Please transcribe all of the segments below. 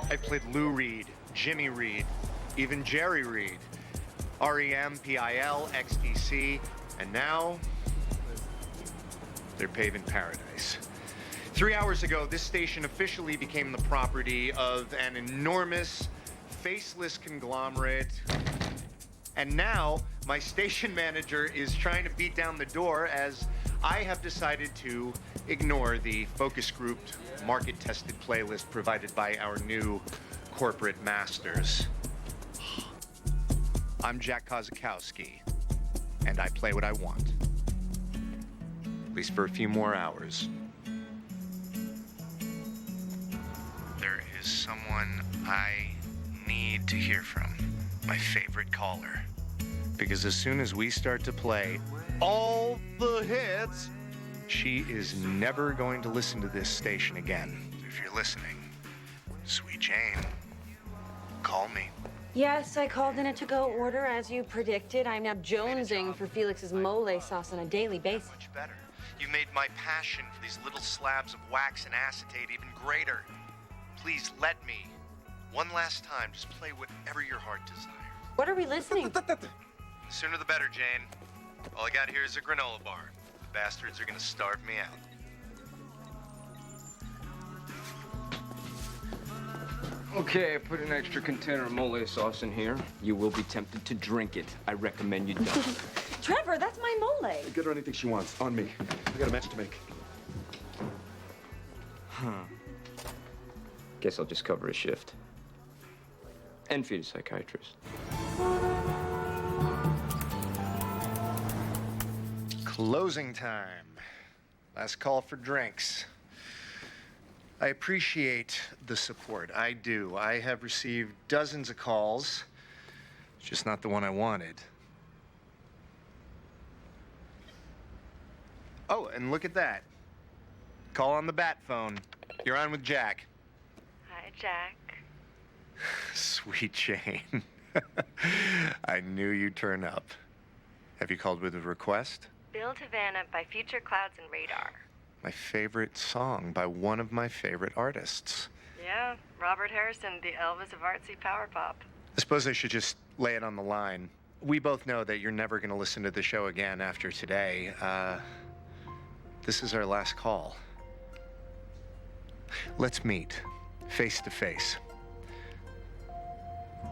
I played Lou Reed, Jimmy Reed, even Jerry Reed, REM, PIL, XTC, and now they're paving paradise. 3 hours ago, this station officially became the property of an enormous, faceless conglomerate. And now, my station manager is trying to beat down the door as I have decided to ignore the focus grouped, market-tested playlist provided by our new corporate masters. I'm Jack Kozakowski, and I play what I want. At least for a few more hours. There is someone I need to hear from. My favorite caller. Because as soon as we start to play all the hits, she is never going to listen to this station again. If you're listening, Sweet Jane, call me. Yes, I called in a to-go order as you predicted. I'm now jonesing for Felix's mole sauce on a daily basis. Much better. You made my passion for these little slabs of wax and acetate even greater. Please let me, one last time, just play whatever your heart desires. What are we listening to? The sooner the better, Jane. All I got here is a granola bar. The bastards are gonna starve me out. Okay, I put an extra container of mole sauce in here. You will be tempted to drink it. I recommend you don't. Trevor, that's my mole. Get her anything she wants, on me. I got a match to make. Guess I'll just cover a shift. And feed a psychiatrist. Closing time. Last call for drinks. I appreciate the support. I do. I have received dozens of calls. It's just not the one I wanted. Oh, and look at that. Call on the bat phone. You're on with Jack. Hi, Jack. Sweet Jane. I knew you'd turn up. Have you called with a request? Build Havana by Future Clouds and Radar. My favorite song by one of my favorite artists. Yeah, Robert Harrison, the Elvis of artsy power pop. I suppose I should just lay it on the line. We both know that you're never going to listen to the show again after today. This is our last call. Let's meet, face to face.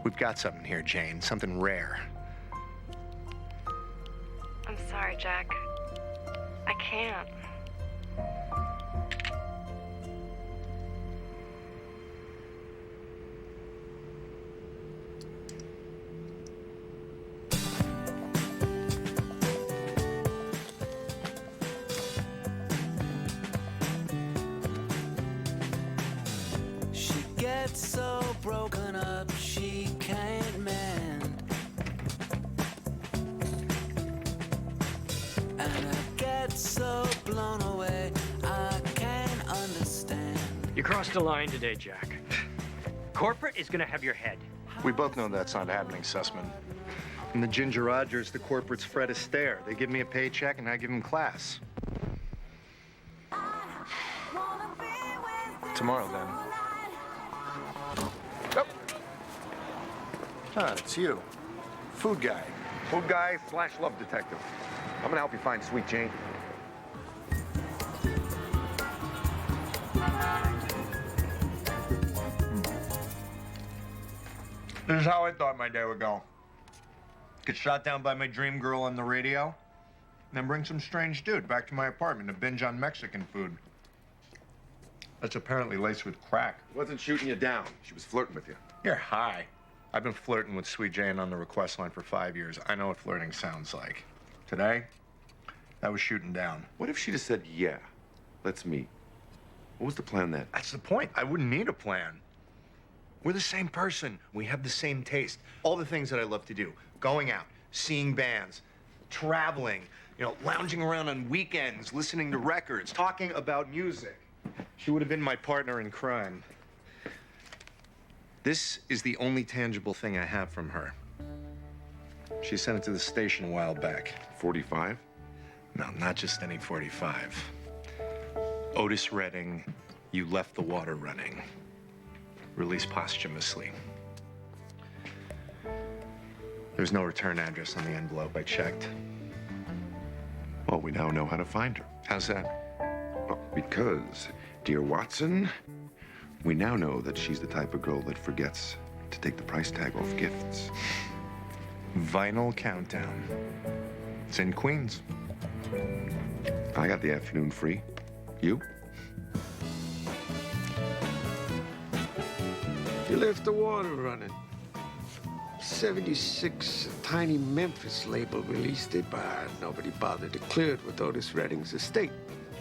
We've got something here, Jane, something rare. I'm sorry, Jack. I can't. She gets so broken up she can't mend. And I get so blown away I can't understand. You crossed the line today, Jack. Corporate is gonna have your head. We both know that's not happening, Sussman. And the Ginger Rogers, the corporate's Fred Astaire. They give me a paycheck and I give them class. Tomorrow, then. Oh. Ah, it's you. Food guy. Food guy / love detective. I'm gonna help you find Sweet Jane. This is how I thought my day would go. Get shot down by my dream girl on the radio, then bring some strange dude back to my apartment to binge on Mexican food. That's apparently laced with crack. Wasn't shooting you down. She was flirting with you. You're high. I've been flirting with Sweet Jane on the request line for 5 years. I know what flirting sounds like. Today, that was shooting down. What if she just said, yeah, let's meet? What was the plan then? That's the point. I wouldn't need a plan. We're the same person. We have the same taste. All the things that I love to do. Going out, seeing bands, traveling, lounging around on weekends, listening to records, talking about music. She would have been my partner in crime. This is the only tangible thing I have from her. She sent it to the station a while back. 45? No, not just any 45. Otis Redding, you left the water running. released posthumously. There's no return address on the envelope. I checked. Well, we now know how to find her. How's that? Well, because, dear Watson, we now know that she's the type of girl that forgets to take the price tag off gifts. Vinyl Countdown. It's in Queens. I got the afternoon free. You? You left the water running. 76, a tiny Memphis label released it, but nobody bothered to clear it with Otis Redding's estate.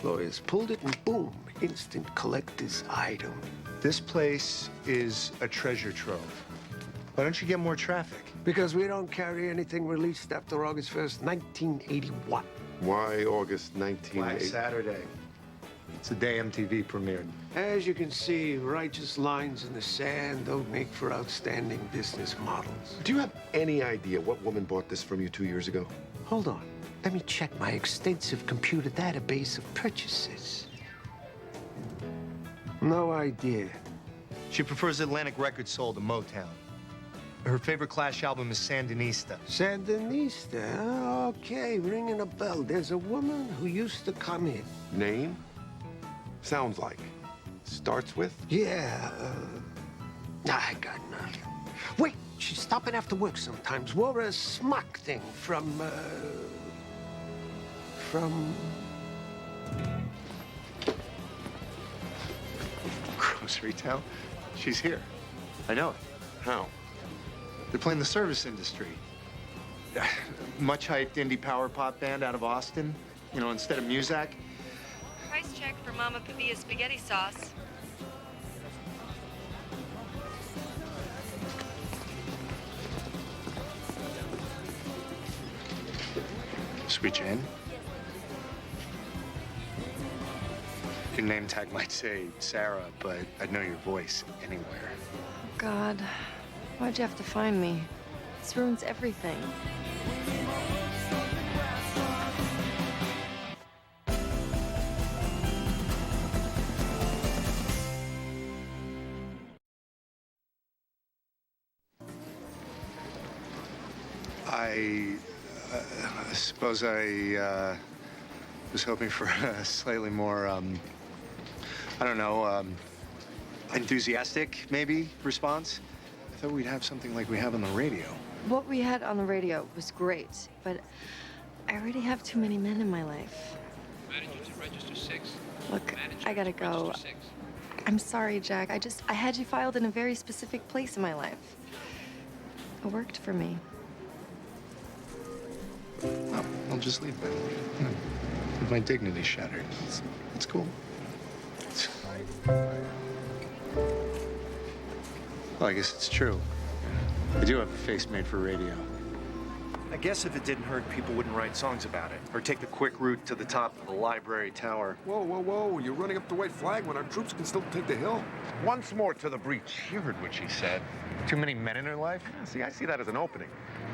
Lawyers pulled it and boom, instant collector's item. This place is a treasure trove. Why don't you get more traffic? Because we don't carry anything released after August 1st, 1981. Why August Black 1980? Saturday. It's the day MTV premiered. As you can see, righteous lines in the sand don't make for outstanding business models. Do you have any idea what woman bought this from you 2 years ago? Hold on. Let me check my extensive computer database of purchases. No idea. She prefers Atlantic Records sold to Motown. Her favorite Clash album is Sandinista. Sandinista. Okay, ringing a bell. There's a woman who used to come in. Name? Sounds like. Starts with? Yeah, I got nothing. Wait, she's stopping after work sometimes. Wore a smock thing from... Grocery town? She's here. I know it. How? They're playing the service industry. Much hyped indie power pop band out of Austin. You know, instead of Muzak. Price check for Mama Pavia spaghetti sauce. Sweet Jane. Your name tag might say Sarah, but I'd know your voice anywhere. God, why'd you have to find me? This ruins everything. I suppose I was hoping for a slightly more, I don't know, enthusiastic, maybe, response. I thought we'd have something like we have on the radio. What we had on the radio was great, but I already have too many men in my life. Manager to register 6. Look, I gotta go. I'm sorry, Jack. I had you filed in a very specific place in my life. It worked for me. Oh, I'll just leave then. With my dignity shattered. It's cool. Well, I guess it's true. I do have a face made for radio. I guess if it didn't hurt, people wouldn't write songs about it. Or take the quick route to the top of the library tower. Whoa, whoa, whoa. You're running up the white flag when our troops can still take the hill. Once more to the breach. You heard what she said. Too many men in her life? Yeah, see, I see that as an opening.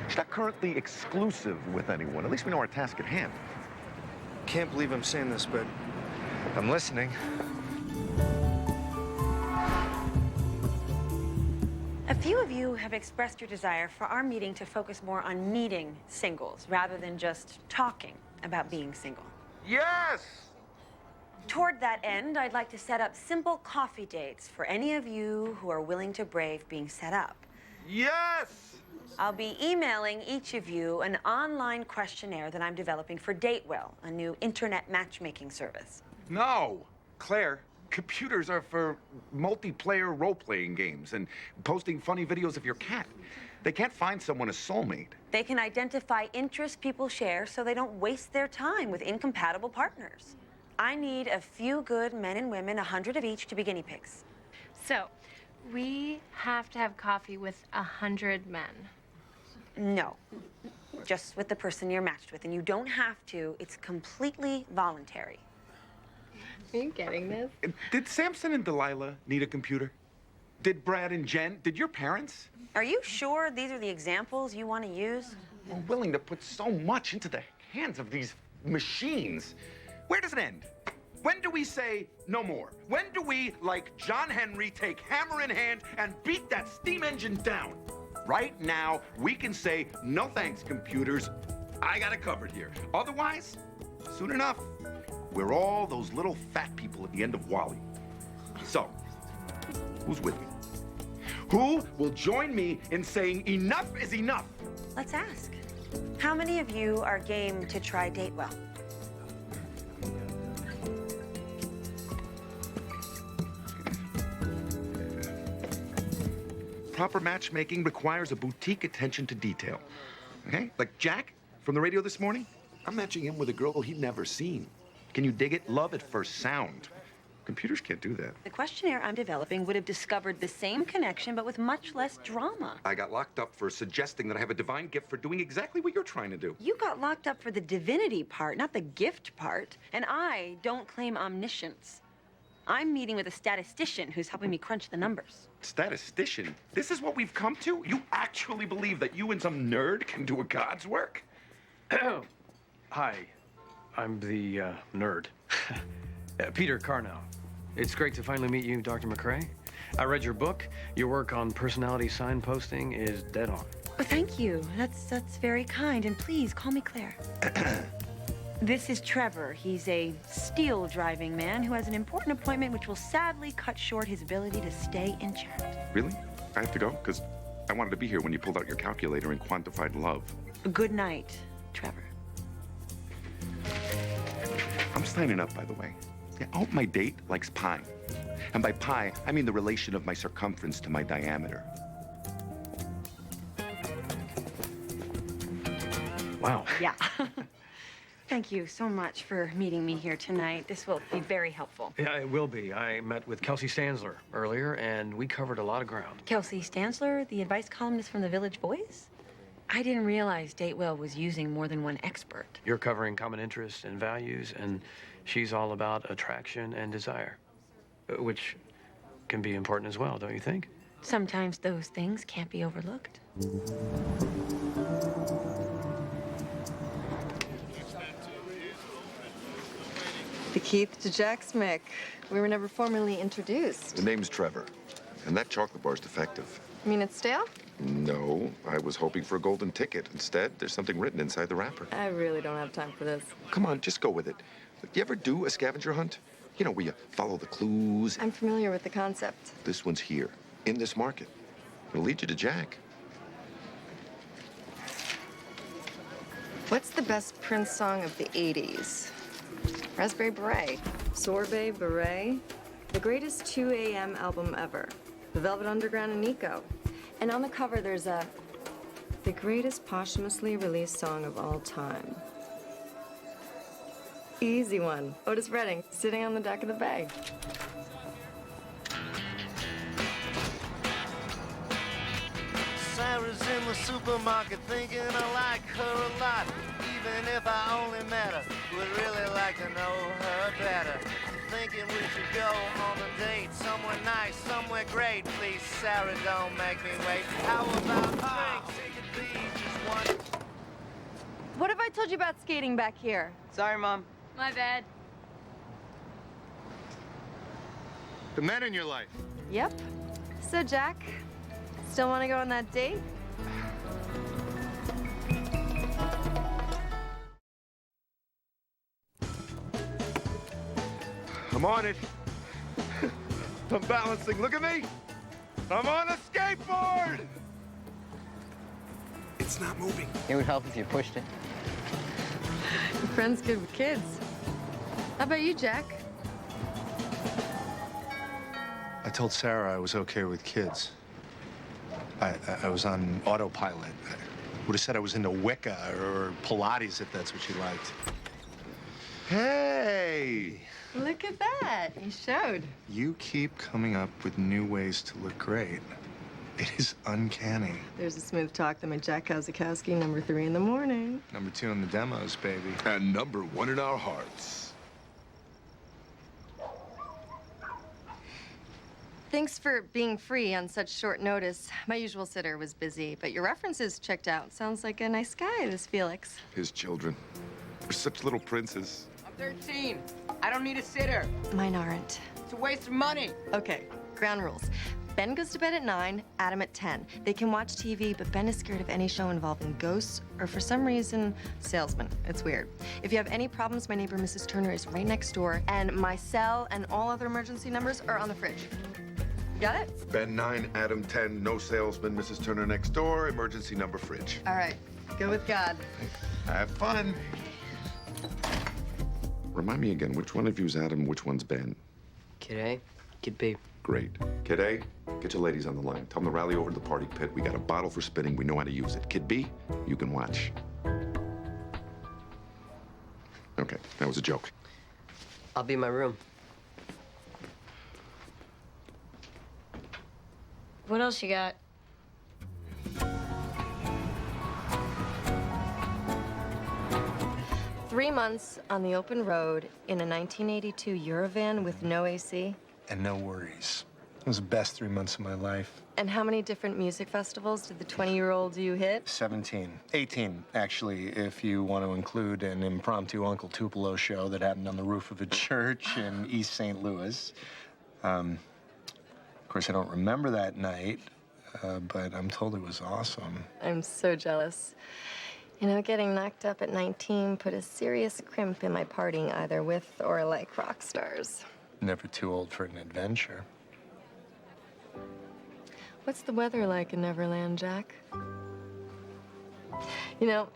She's not currently exclusive with anyone. At least we know our task at hand. Can't believe I'm saying this, but I'm listening. A few of you have expressed your desire for our meeting to focus more on meeting singles rather than just talking about being single. Yes! Toward that end, I'd like to set up simple coffee dates for any of you who are willing to brave being set up. Yes! I'll be emailing each of you an online questionnaire that I'm developing for Datewell, a new internet matchmaking service. No! Claire, computers are for multiplayer role-playing games and posting funny videos of your cat. They can't find someone a soulmate. They can identify interests people share so they don't waste their time with incompatible partners. I need a few good men and women, 100 of each, to be guinea pigs. So, we have to have coffee with 100 men. No, just with the person you're matched with, and you don't have to. It's completely voluntary. Are you getting this? Did Samson and Delilah need a computer? Did Brad and Jen? Did your parents? Are you sure these are the examples you want to use? We're willing to put so much into the hands of these machines. Where does it end? When do we say no more? When do we, like John Henry, take hammer in hand and beat that steam engine down? Right now, we can say, no thanks, computers. I got it covered here. Otherwise, soon enough, we're all those little fat people at the end of Wall-E. So, who's with me? Who will join me in saying enough is enough? Let's ask. How many of you are game to try date well? Proper matchmaking requires a boutique attention to detail. Okay? Like Jack from the radio this morning? I'm matching him with a girl he'd never seen. Can you dig it? Love at first sound. Computers can't do that. The questionnaire I'm developing would have discovered the same connection, but with much less drama. I got locked up for suggesting that I have a divine gift for doing exactly what you're trying to do. You got locked up for the divinity part, not the gift part. And I don't claim omniscience. I'm meeting with a statistician who's helping me crunch the numbers. Statistician? This is what we've come to? You actually believe that you and some nerd can do a god's work? Hi, I'm the nerd. Peter Carnow. It's great to finally meet you, Dr. McCrae. I read your book. Your work on personality signposting is dead on. Oh, thank you. That's very kind. And please call me Claire. This is Trevor. He's a steel-driving man who has an important appointment which will sadly cut short his ability to stay in chat. Really? I have to go? Because I wanted to be here when you pulled out your calculator and quantified love. Good night, Trevor. I'm signing up, by the way. Yeah, I hope my date likes pie. And by pi, I mean the relation of my circumference to my diameter. Wow. Yeah. Thank you so much for meeting me here tonight. This will be very helpful. Yeah, it will be. I met with Kelsey Stanzler earlier, and we covered a lot of ground. Kelsey Stanzler, the advice columnist from the Village Voice? I didn't realize Datewell was using more than one expert. You're covering common interests and values, and she's all about attraction and desire, which can be important as well, don't you think? Sometimes those things can't be overlooked. The Keith to Jack's Mick. We were never formally introduced. The name's Trevor, and that chocolate bar's defective. You mean it's stale? No, I was hoping for a golden ticket. Instead, there's something written inside the wrapper. I really don't have time for this. Come on, just go with it. You ever do a scavenger hunt? You know, where you follow the clues. I'm familiar with the concept. This one's here, in this market. It'll lead you to Jack. What's the best Prince song of the 80s? Raspberry Beret. Sorbet Beret. The greatest 2 a.m. album ever. The Velvet Underground and Nico. And on the cover, there's the greatest posthumously released song of all time. Easy one. Otis Redding, sitting on the deck of the bay. Sarah's in the supermarket thinking I like her a lot. Even if I only met her, would really like to know her better. Thinking we should go on a date somewhere nice, somewhere great. Please, Sarah, don't make me wait. How about drinks? It could be just one. What have I told you about skating back here? Sorry, Mom. My bad. The men in your life. Yep. So, Jack, still want to go on that date? I'm on it. I'm balancing. Look at me. I'm on a skateboard. It's not moving. It would help if you pushed it. Your friend's good with kids. How about you, Jack? I told Sarah I was okay with kids. I was on autopilot. I would have said I was into Wicca or Pilates if that's what she liked. Hey. Look at that. You showed. You keep coming up with new ways to look great. It is uncanny. There's a smooth talk that made Jack Kozakowski number 3 in the morning. Number 2 in the demos, baby. And number 1 in our hearts. Thanks for being free on such short notice. My usual sitter was busy, but your references checked out. Sounds like a nice guy, this Felix. His children. They're such little princes. I'm 13. I don't need a sitter. Mine aren't. It's a waste of money. Okay, ground rules. Ben goes to bed at 9, Adam at 10. They can watch TV, but Ben is scared of any show involving ghosts or, for some reason, salesmen. It's weird. If you have any problems, my neighbor, Mrs. Turner, is right next door, and my cell and all other emergency numbers are on the fridge. Got it? Ben 9, Adam 10, no salesman, Mrs. Turner next door, emergency number fridge. All right, go with God. Have fun. Remind me again, which one of you's Adam, which one's Ben? Kid A, Kid B. Great. Kid A, get your ladies on the line. Tell them to rally over to the party pit. We got a bottle for spinning. We know how to use it. Kid B, you can watch. Okay, that was a joke. I'll be in my room. What else you got? Three months on the open road in a 1982 Eurovan with no AC. And no worries. It was the best 3 months of my life. And how many different music festivals did the 20-year-old you hit? 17. 18, actually, if you want to include an impromptu Uncle Tupelo show that happened on the roof of a church in East St. Louis. Of course, I don't remember that night, but I'm told it was awesome. I'm so jealous. You know, getting knocked up at 19 put a serious crimp in my partying, either with or like rock stars. Never too old for an adventure. What's the weather like in Neverland, Jack? You know,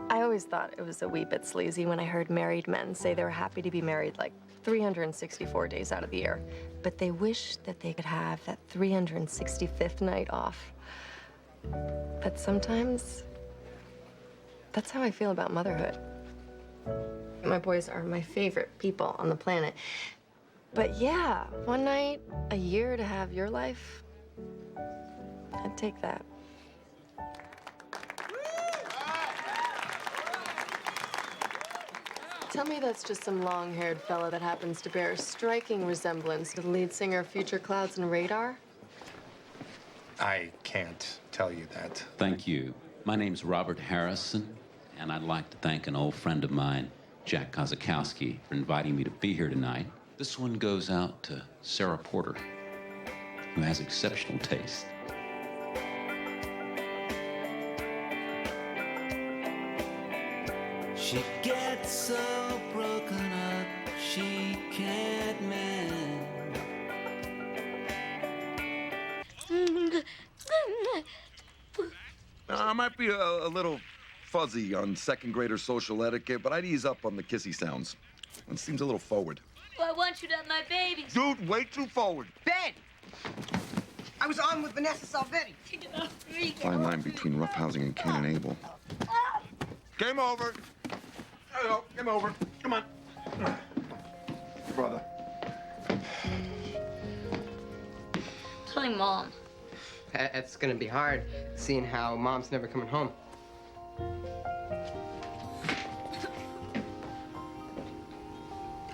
I always thought it was a wee bit sleazy when I heard married men say they were happy to be married like 364 days out of the year, but they wish that they could have that 365th night off. But sometimes, that's how I feel about motherhood. My boys are my favorite people on the planet. But yeah, one night a year to have your life, I'd take that. Tell me that's just some long-haired fella that happens to bear a striking resemblance to the lead singer of Future Clouds and Radar? I can't tell you that. Thank you. My name's Robert Harrison, and I'd like to thank an old friend of mine, Jack Kozakowski, for inviting me to be here tonight. This one goes out to Sarah Porter, who has exceptional taste. She gets so broken up, she can't mend. I might be a little fuzzy on second grader social etiquette, but I'd ease up on the kissy sounds. It seems a little forward. Well, I want you to have my baby. Dude, way too forward. Ben! I was on with Vanessa Salvetti. Fine line between roughhousing and Cain and Abel. Game over. There you go. Game over. Come on. Brother. Telling Mom. It's gonna be hard, seeing how Mom's never coming home.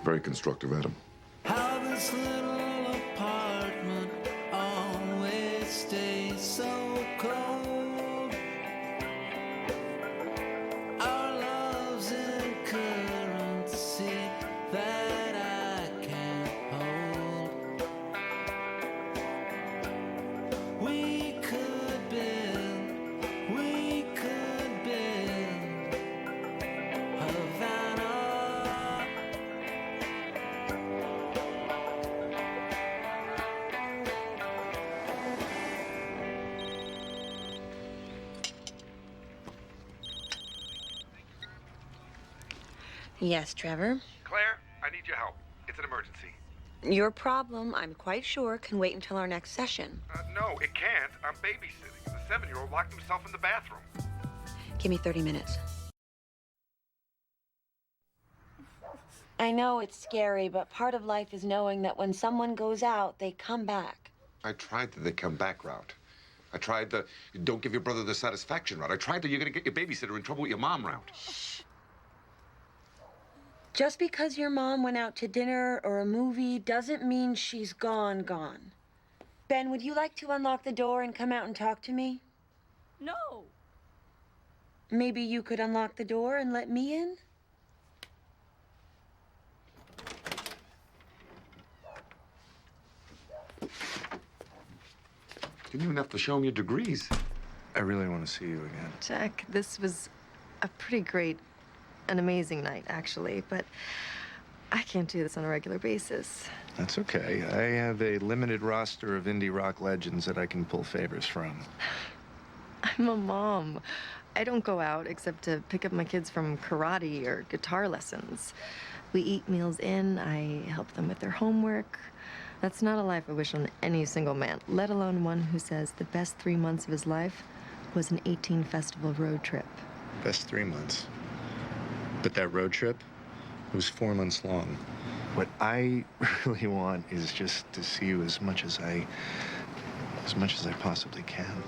Very constructive, Adam. How this little apartment always stays so cold. Our love's in currency that I can't hold. We could build Havana. Yes, Trevor. Claire, I need your help. It's an emergency. Your problem, I'm quite sure, can wait until our next session. No, it can't. I'm babysitting. The 7-year-old locked himself in the bathroom. Give me 30 minutes. I know it's scary, but part of life is knowing that when someone goes out, they come back. I tried the come back route. I tried the don't give your brother the satisfaction route. I tried the you're gonna get your babysitter in trouble with your mom route. Just because your mom went out to dinner or a movie doesn't mean she's gone. Ben, would you like to unlock the door and come out and talk to me? No. Maybe you could unlock the door and let me in? Didn't even have to show him your degrees. I really want to see you again. Jack, this was a pretty great, an amazing night, actually, but I can't do this on a regular basis. That's okay. I have a limited roster of indie rock legends that I can pull favors from. I'm a mom. I don't go out except to pick up my kids from karate or guitar lessons. We eat meals in, I help them with their homework. That's not a life I wish on any single man, let alone one who says the best 3 months of his life was an 18-festival road trip. Best 3 months. But that road trip, it was 4 months long. What I really want is just to see you as much as I possibly can.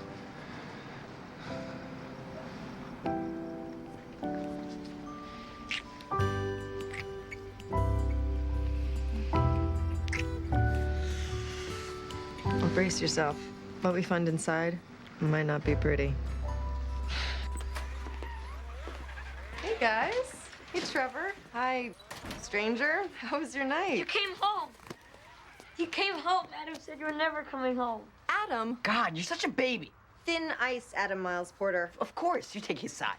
Well, brace yourself. What we find inside might not be pretty. Hey, guys. Hey, Trevor. Hi, stranger. How was your night? You came home. You came home. Adam said you were never coming home. Adam. God, you're such a baby. Thin ice, Adam Miles Porter. Of course, you take his side.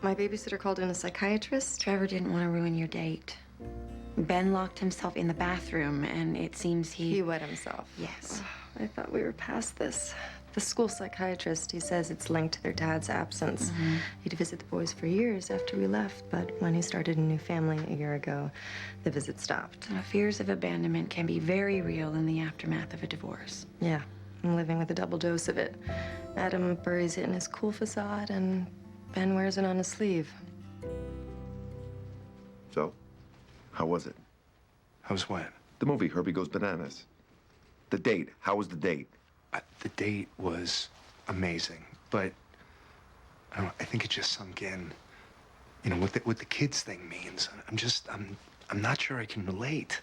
My babysitter called in a psychiatrist. Trevor didn't want to ruin your date. Ben locked himself in the bathroom, and it seems He wet himself. Yes. I thought we were past this. The school psychiatrist, he says it's linked to their dad's absence. He'd visit the boys for years after we left, but when he started a new family a year ago, the visit stopped. Fears of abandonment can be very real in the aftermath of a divorce. Yeah, I'm living with a double dose of it. Adam buries it in his cool facade, and Ben wears it on his sleeve. So, how was it? How was what? The movie, Herbie Goes Bananas. The date. How was the date? The date was amazing, but I think it just sunk in. You know, what the kids thing means. I'm not sure I can relate.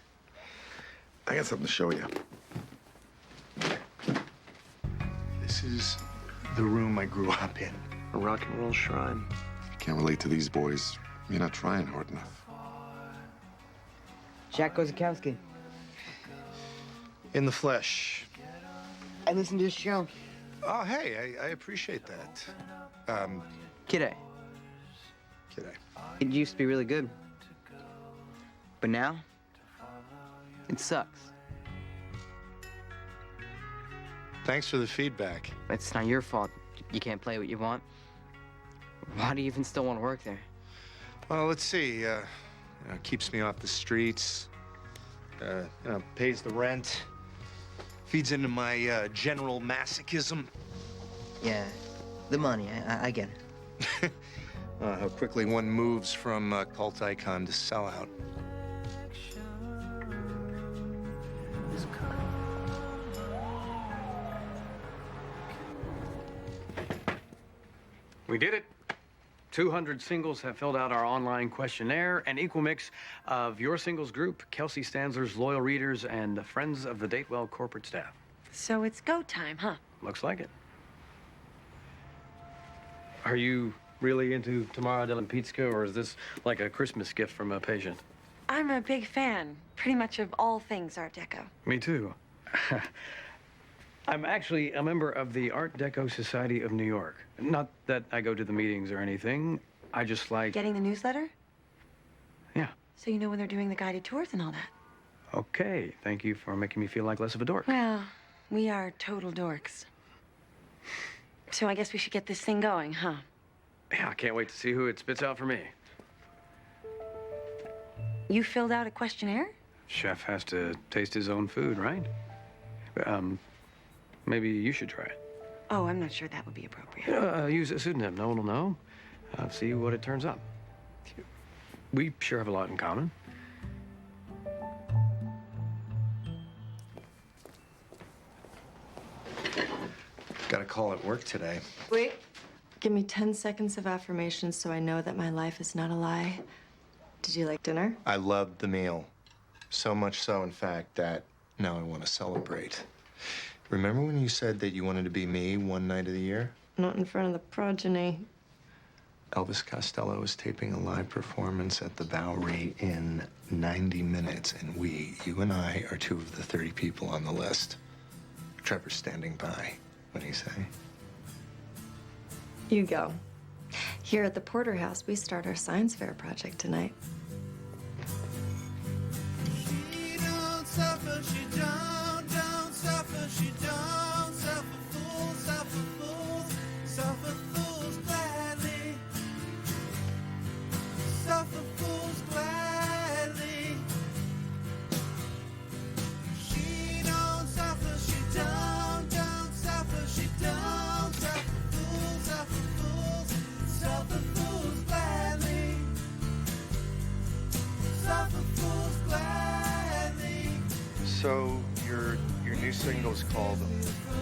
I got something to show you. This is the room I grew up in. A rock and roll shrine. If you can't relate to these boys, you're not trying hard enough. Jack Kozakowski. In the flesh. I listened to his show. Oh, hey, I appreciate that. Kidday. Kidday. It used to be really good. But now, it sucks. Thanks for the feedback. It's not your fault. You can't play what you want. Why do you even still want to work there? Well, let's see. You know, keeps me off the streets. You know, pays the rent. Feeds into my general masochism. Yeah, the money, I get it. How quickly one moves from cult icon to sellout. We did it. 200 singles have filled out our online questionnaire, an equal mix of your singles group, Kelsey Stanzler's loyal readers, and the friends of the Datewell corporate staff. So it's go time, huh? Looks like it. Are you really into Tamara Delampizka, or is this like a Christmas gift from a patient? I'm a big fan, pretty much of all things Art Deco. Me too. I'm actually a member of the Art Deco Society of New York. Not that I go to the meetings or anything. I just like... Getting the newsletter? Yeah. So you know when they're doing the guided tours and all that? Okay. Thank you for making me feel like less of a dork. Well, we are total dorks. So I guess we should get this thing going, huh? Yeah, I can't wait to see who it spits out for me. You filled out a questionnaire? Chef has to taste his own food, right? Maybe you should try it. Oh, I'm not sure that would be appropriate. Use a pseudonym. No one will know. See what it turns up. We sure have a lot in common. Got a call at work today. Wait. Give me 10 seconds of affirmation so I know that my life is not a lie. Did you like dinner? I loved the meal. So much so, in fact, that now I want to celebrate. Remember when you said that you wanted to be me one night of the year? Not in front of the progeny. Elvis Costello is taping a live performance at the Bowery in 90 minutes, and you and I, are 2 of the 30 people on the list. Trevor's standing by. What do you say? You go. Here at the Porter House, we start our science fair project tonight. She don't suffer, she don't suffer, she don't suffer fools, suffer fools gladly. Suffer fools gladly. She don't suffer, she don't suffer, she don't suffer fools gladly. Suffer fools gladly. So your new single's called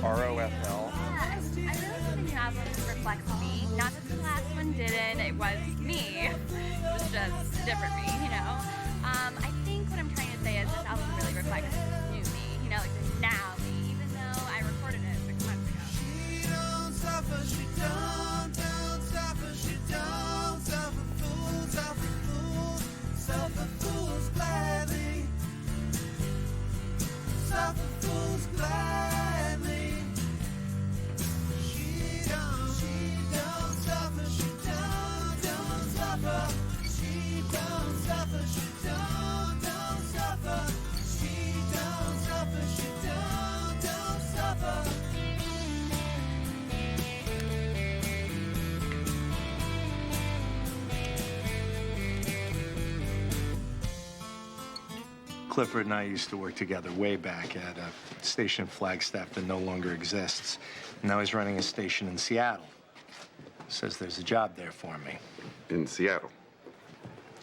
ROFL. I really think the new album reflects me. Not that the last one didn't. It was me. It was just a different me, you know. I think what I'm trying to say is this album really reflects new me, you know, like the now me, even though I recorded it 6 months ago. She don't suffer, she don't suffer, she don't suffer fools gladly. Suffer fools gladly. She don't suffer, she don't suffer. She don't suffer, she don't suffer. She don't suffer, she don't suffer. Clifford and I used to work together way back at a station in Flagstaff that no longer exists. Now he's running a station in Seattle. Says there's a job there for me. In Seattle?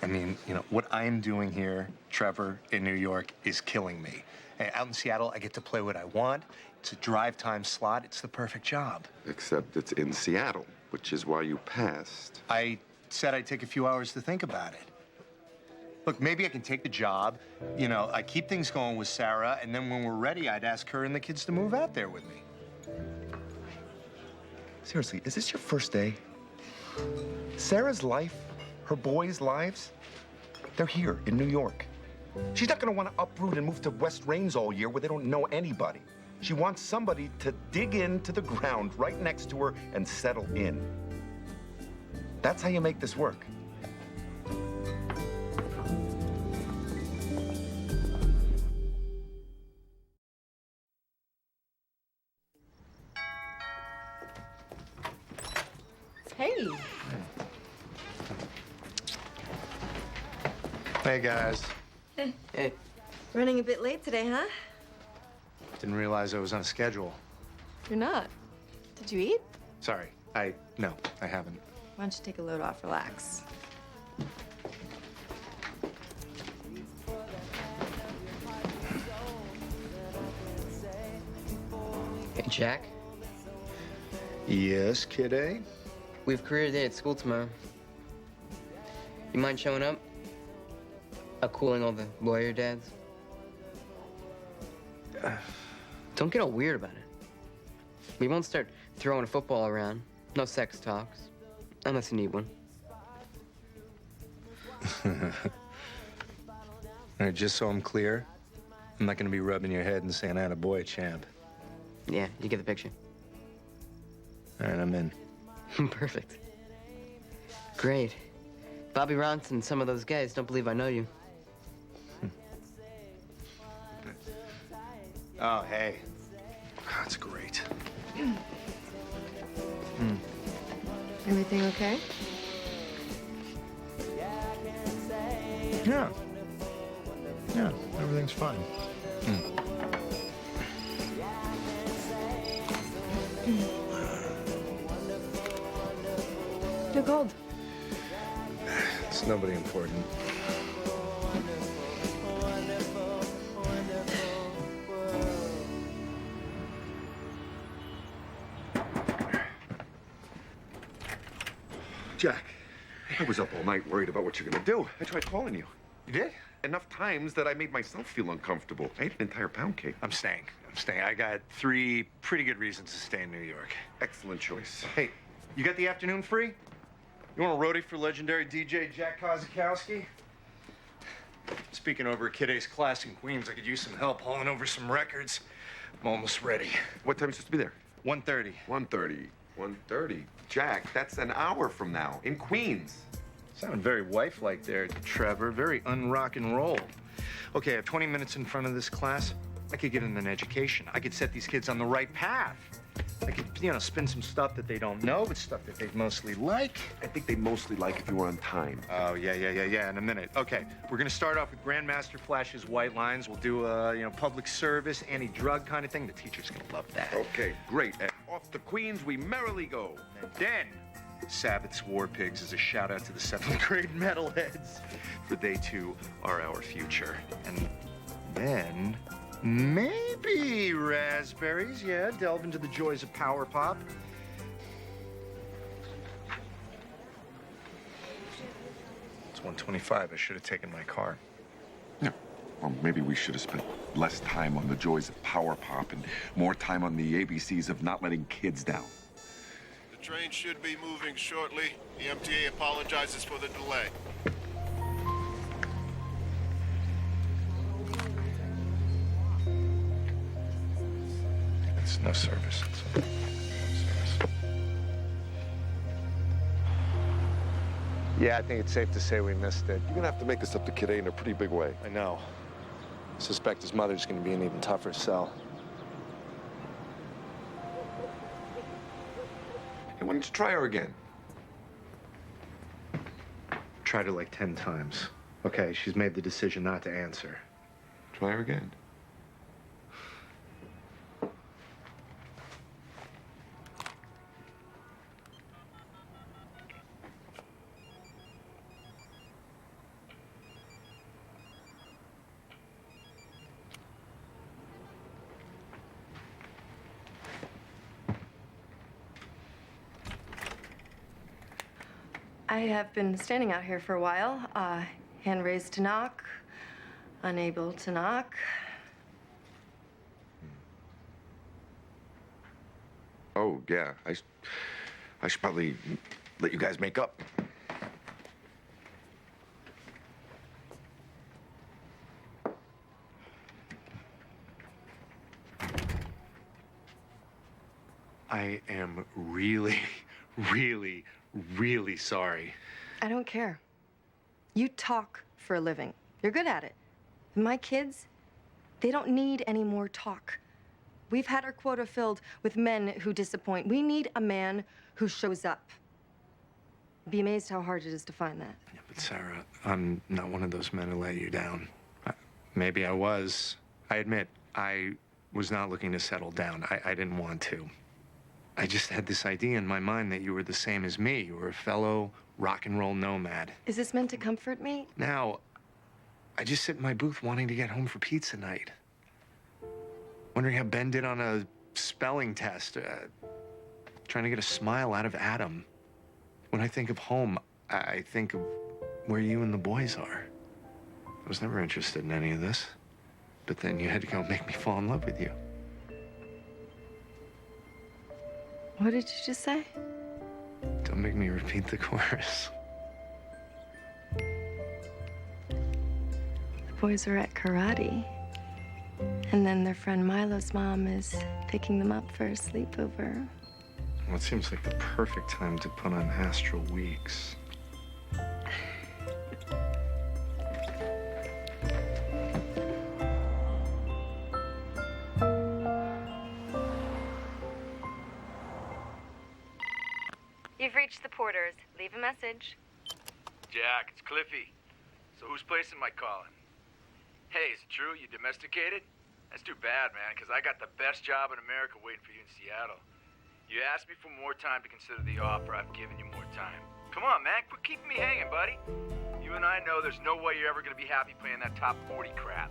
I mean, you know, what I'm doing here, Trevor, in New York, is killing me. Hey, out in Seattle, I get to play what I want. It's a drive time slot. It's the perfect job. Except it's in Seattle, which is why you passed. I said I'd take a few hours to think about it. Look, maybe I can take the job. You know, I keep things going with Sarah, and then when we're ready, I'd ask her and the kids to move out there with me. Seriously, is this your first day? Sarah's life, her boys' lives, they're here in New York. She's not gonna want to uproot and move to West Rains all year where they don't know anybody. She wants somebody to dig into the ground right next to her and settle in. That's how you make this work. Hey. Hey, guys. Hey. Running a bit late today, huh? Didn't realize I was on a schedule. You're not. Did you eat? Sorry. No, I haven't. Why don't you take a load off, relax. Hey, Jack. Yes, kid A? We have career day at school tomorrow. You mind showing up? Cooling all the lawyer dads? Don't get all weird about it. We won't start throwing a football around. No sex talks. Unless you need one. All right, just so I'm clear, I'm not gonna be rubbing your head and saying, "Atta boy, champ." Yeah, you get the picture. All right, I'm in. Perfect. Great. Bobby Ronson and some of those guys don't believe I know you. Oh, hey. That's great. Everything okay? Yeah. Yeah, everything's fine. Too cold. It's nobody important. Jack, I was up all night worried about what you're gonna do. I tried calling you. You did? Enough times that I made myself feel uncomfortable. I ate an entire pound cake. I'm staying. I got 3 pretty good reasons to stay in New York. Excellent choice. Hey, you got the afternoon free? You want a roadie for legendary DJ Jack Kozakowski? Speaking over at Kid A's class in Queens, I could use some help hauling over some records. I'm almost ready. What time are you supposed to be there? 1:30. 1:30. 1:30. Jack, that's an hour from now in Queens. Sounded very wife-like there, Trevor. Very un-rock and roll. Okay, I have 20 minutes in front of this class. I could get them an education. I could set these kids on the right path. I could, spin some stuff that they don't know, but stuff that they mostly like. I think they mostly like if you were on time. Oh, yeah, in a minute. Okay, we're gonna start off with Grandmaster Flash's white lines. We'll do a, public service, anti-drug kind of thing. The teacher's gonna love that. Okay, great. And off to Queens we merrily go. And then, Sabbath's War Pigs is a shout out to the 7th grade metalheads, for they too are our future. And then, maybe raspberries, yeah, delve into the joys of power pop. It's 1:25. I should have taken my car. Yeah. Well, maybe we should have spent less time on the joys of power pop and more time on the ABCs of not letting kids down. The train should be moving shortly. The MTA apologizes for the delay. It's no service. No service. Yeah, I think it's safe to say we missed it. You're gonna have to make this up to Kid A in a pretty big way. I know. I suspect his mother's gonna be an even tougher sell. Hey, why don't you try her again? Tried her like 10 times. Okay, she's made the decision not to answer. Try her again. I have been standing out here for a while, hand raised to knock, unable to knock. Oh, yeah. I should probably let you guys make up. I am really, really, really sorry. I don't care. You talk for a living. You're good at it. My kids, they don't need any more talk. We've had our quota filled with men who disappoint. We need a man who shows up. Be amazed how hard it is to find that. Yeah, but Sarah, I'm not one of those men who let you down. Maybe I was. I admit, I was not looking to settle down. I didn't want to. I just had this idea in my mind that you were the same as me. You were a fellow rock and roll nomad. Is this meant to comfort me? Now, I just sit in my booth wanting to get home for pizza night. Wondering how Ben did on a spelling test. Trying to get a smile out of Adam. When I think of home, I think of where you and the boys are. I was never interested in any of this. But then you had to go make me fall in love with you. What did you just say? Don't make me repeat the chorus. The boys are at karate. And then their friend Milo's mom is picking them up for a sleepover. Well, it seems like the perfect time to put on Astral Weeks. You've reached the Porters. Leave a message. Jack, it's Cliffy. So who's placing my calling? Hey, is it true you domesticated? That's too bad, man, because I got the best job in America waiting for you in Seattle. You asked me for more time to consider the offer. I've given you more time. Come on, man, quit keeping me hanging, buddy. You and I know there's no way you're ever going to be happy playing that top 40 crap.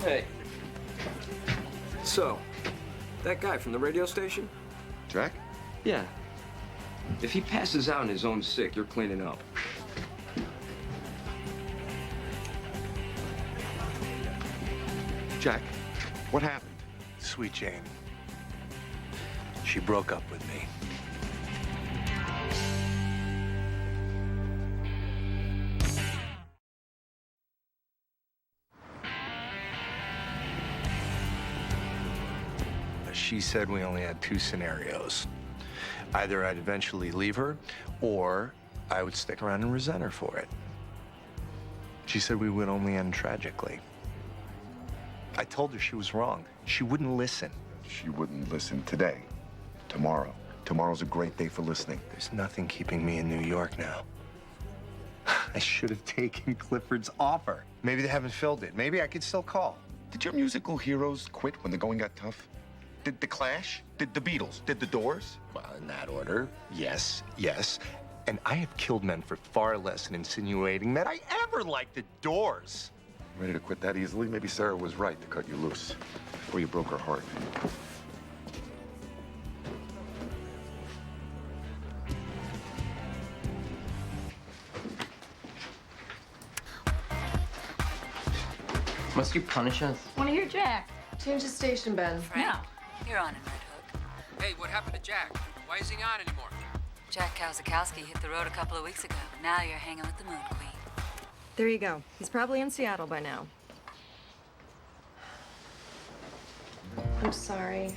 Hey. So, that guy from the radio station? Jack? Yeah. If he passes out in his own sick, you're cleaning up. Jack, what happened? Sweet Jane. She broke up with me. She said we only had two scenarios. Either I'd eventually leave her, or I would stick around and resent her for it. She said we would only end tragically. I told her she was wrong. She wouldn't listen. She wouldn't listen today. Tomorrow. Tomorrow's a great day for listening. There's nothing keeping me in New York now. I should have taken Clifford's offer. Maybe they haven't filled it. Maybe I could still call. Did your musical heroes quit when the going got tough? Did The Clash? Did the Beatles? Did the Doors? Well, in that order, yes, yes. And I have killed men for far less than insinuating that I ever liked the Doors. Ready to quit that easily? Maybe Sarah was right to cut you loose before you broke her heart. Must you punish us? Want to hear Jack? Change the station, Ben. Frank, you're on it, Red Hook. Hey, what happened to Jack? Why isn't he on anymore? Jack Kazakowski hit the road a couple of weeks ago. Now you're hanging with the Moon Queen. There you go. He's probably in Seattle by now. I'm sorry.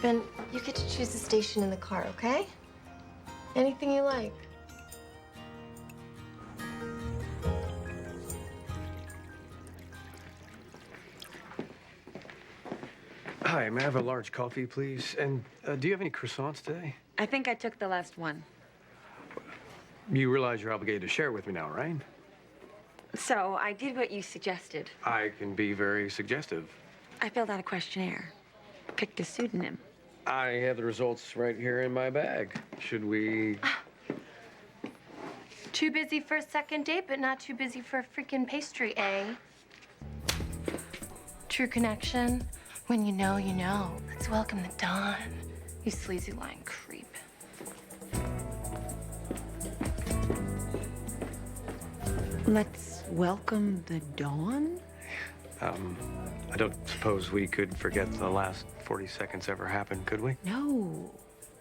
Ben, you get to choose the station in the car, okay? Anything you like. Hi, may I have a large coffee, please? And do you have any croissants today? I think I took the last one. You realize you're obligated to share with me now, right? So I did what you suggested. I can be very suggestive. I filled out a questionnaire. Picked a pseudonym. I have the results right here in my bag. Should we... Too busy for a second date, but not too busy for a freaking pastry, eh? True connection. When you know, you know. Let's welcome the dawn. You sleazy lying creep. Let's welcome the dawn? I don't suppose we could forget the last 40 seconds ever happened, could we? No,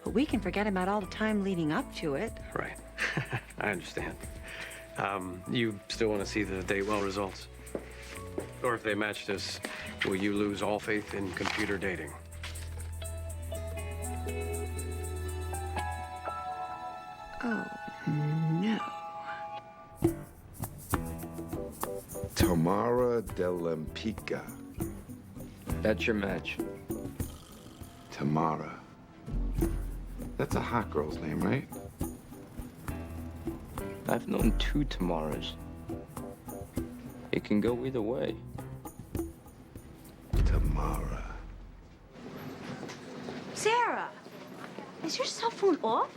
but we can forget about all the time leading up to it. Right. I understand. You still want to see the date well results? Or if they match this, will you lose all faith in computer dating? Oh, no. Tamara Delempica. That's your match. Tamara. That's a hot girl's name, right? I've known two Tamaras. It can go either way. Tamara. Sarah, is your cell phone off?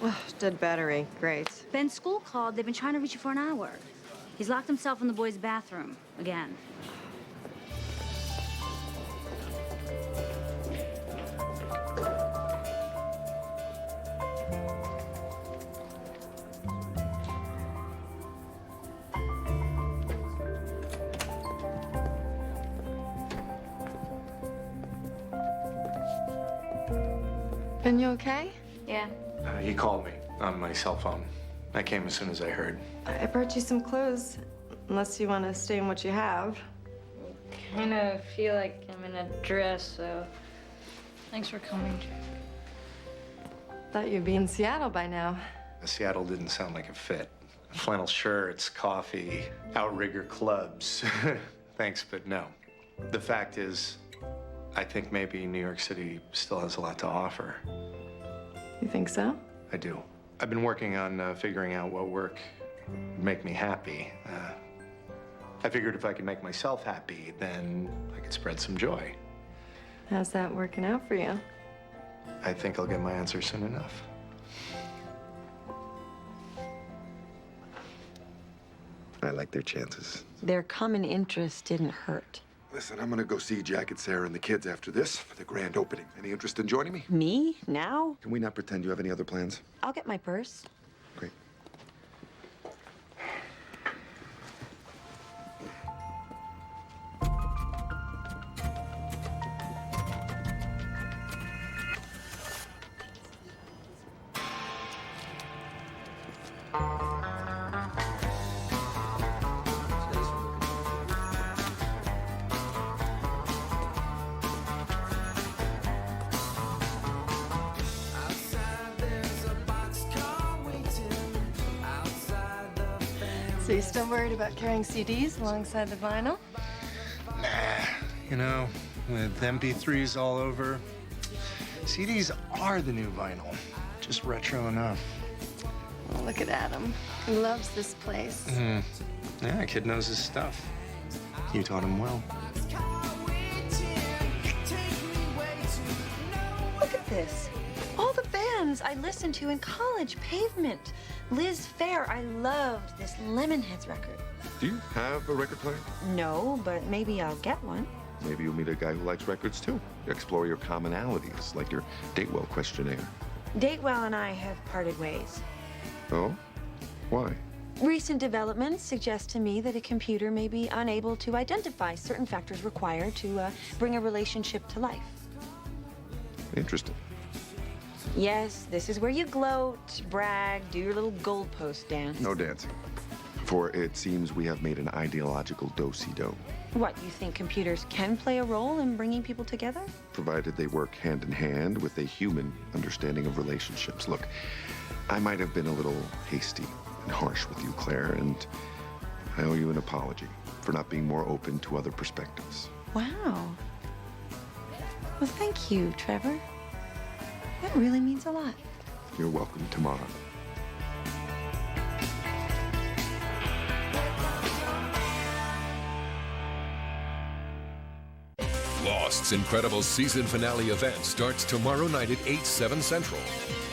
Oh, dead battery. Great. Ben's school called. They've been trying to reach you for an hour. He's locked himself in the boys' bathroom again. Ben, you okay? Yeah. He called me on my cell phone. I came as soon as I heard. I brought you some clothes, unless you want to stay in what you have. Kind of feel like I'm in a dress, so thanks for coming. Thought you'd be in Seattle by now. Seattle didn't sound like a fit. Flannel shirts, coffee, outrigger clubs. Thanks, but no. The fact is, I think maybe New York City still has a lot to offer. You think so? I do. I've been working on figuring out what work would make me happy. I figured if I could make myself happy, then I could spread some joy. How's that working out for you? I think I'll get my answer soon enough. I like their chances. Their common interest didn't hurt. Listen, I'm gonna go see Jack and Sarah and the kids after this for the grand opening. Any interest in joining me? Me? Now? Can we not pretend you have any other plans? I'll get my purse. Great. So you still worried about carrying CDs alongside the vinyl? Nah, you know, with MP3s all over, CDs are the new vinyl. Just retro enough. Oh, look at Adam. He loves this place. Yeah, kid knows his stuff. You taught him well. Look at this. All the bands I listened to in college. Pavement, Liz Phair. I loved this Lemonheads record. Do you have a record player? No, but maybe I'll get one. Maybe you'll meet a guy who likes records too. Explore your commonalities, like your Datewell questionnaire. Datewell and I have parted ways. Oh? Why? Recent developments suggest to me that a computer may be unable to identify certain factors required to bring a relationship to life. Interesting. Yes, this is where you gloat, brag, do your little goalpost dance. No dancing. For it seems we have made an ideological do-si-do. What, you think computers can play a role in bringing people together? Provided they work hand in hand with a human understanding of relationships. Look, I might have been a little hasty and harsh with you, Claire, and I owe you an apology for not being more open to other perspectives. Wow. Well, thank you, Trevor. That really means a lot. You're welcome tomorrow. Lost's incredible season finale event starts tomorrow night at 8, 7 Central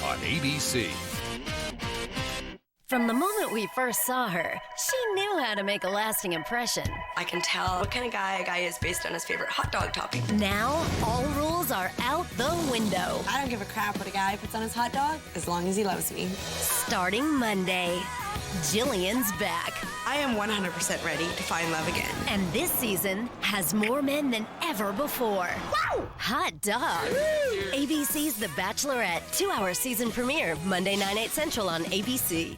on ABC. From the moment we first saw her, she knew how to make a lasting impression. I can tell what kind of guy a guy is based on his favorite hot dog topping. Now, all rules are out the window. I don't give a crap what a guy puts on his hot dog, as long as he loves me. Starting Monday, Jillian's back. I am 100% ready to find love again. And this season has more men than ever before. Wow! Hot dog. ABC's The Bachelorette, 2-hour season premiere, Monday, 9, 8 Central on ABC.